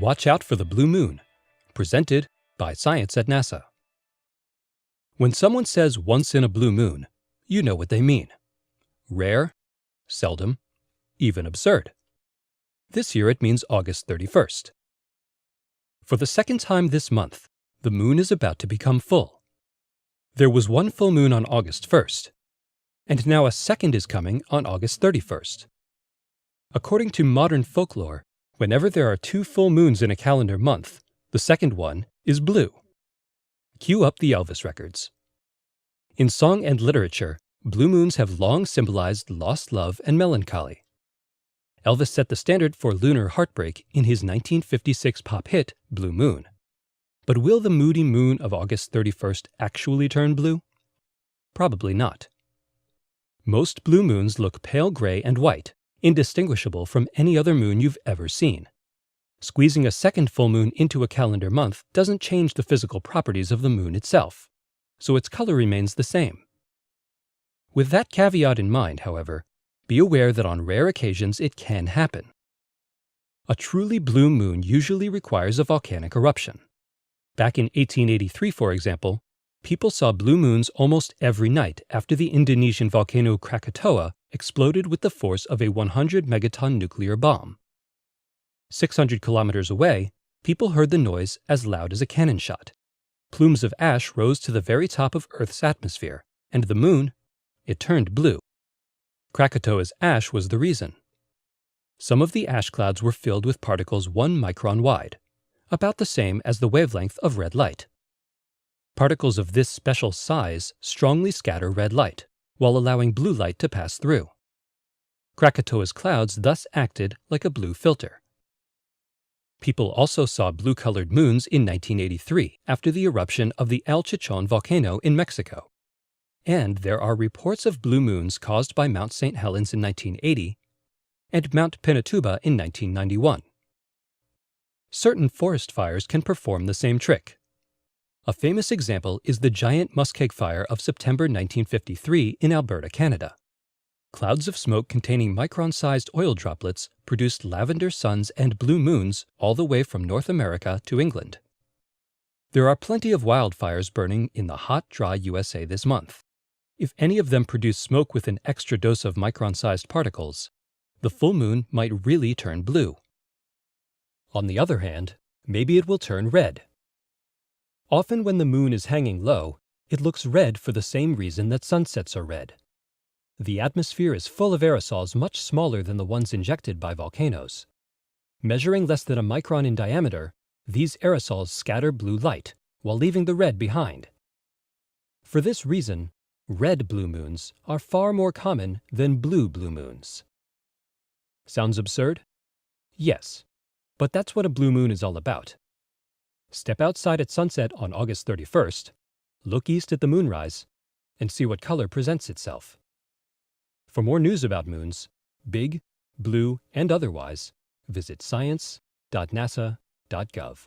Watch out for the blue moon, presented by Science at NASA. When someone says once in a blue moon, you know what they mean. Rare, seldom, even absurd. This year it means August 31st. For the second time this month, the moon is about to become full. There was one full moon on August 1st, and now a second is coming on August 31st. According to modern folklore, whenever there are two full moons in a calendar month, the second one is blue. Cue up the Elvis records. In song and literature, blue moons have long symbolized lost love and melancholy. Elvis set the standard for lunar heartbreak in his 1956 pop hit, Blue Moon. But will the moody moon of August 31st actually turn blue? Probably not. Most blue moons look pale gray and white, indistinguishable from any other moon you've ever seen. Squeezing a second full moon into a calendar month doesn't change the physical properties of the moon itself, so its color remains the same. With that caveat in mind, however, be aware that on rare occasions it can happen. A truly blue moon usually requires a volcanic eruption. Back in 1883, for example, people saw blue moons almost every night after the Indonesian volcano Krakatoa exploded with the force of a 100-megaton nuclear bomb. 600 kilometers away, people heard the noise as loud as a cannon shot. Plumes of ash rose to the very top of Earth's atmosphere, and the moon, it turned blue. Krakatoa's ash was the reason. Some of the ash clouds were filled with particles 1 micron wide, about the same as the wavelength of red light. Particles of this special size strongly scatter red light, while allowing blue light to pass through. Krakatoa's clouds thus acted like a blue filter. People also saw blue-colored moons in 1983 after the eruption of the El Chichon volcano in Mexico. And there are reports of blue moons caused by Mount St. Helens in 1980 and Mount Pinatubo in 1991. Certain forest fires can perform the same trick. A famous example is the giant muskeg fire of September 1953 in Alberta, Canada. Clouds of smoke containing micron-sized oil droplets produced lavender suns and blue moons all the way from North America to England. There are plenty of wildfires burning in the hot, dry USA this month. If any of them produce smoke with an extra dose of micron-sized particles, the full moon might really turn blue. On the other hand, maybe it will turn red. Often when the moon is hanging low, it looks red for the same reason that sunsets are red. The atmosphere is full of aerosols much smaller than the ones injected by volcanoes. Measuring less than a micron in diameter, these aerosols scatter blue light, while leaving the red behind. For this reason, red blue moons are far more common than blue blue moons. Sounds absurd? Yes, but that's what a blue moon is all about. Step outside at sunset on August 31st, look east at the moonrise, and see what color presents itself. For more news about moons, big, blue, and otherwise, visit science.nasa.gov.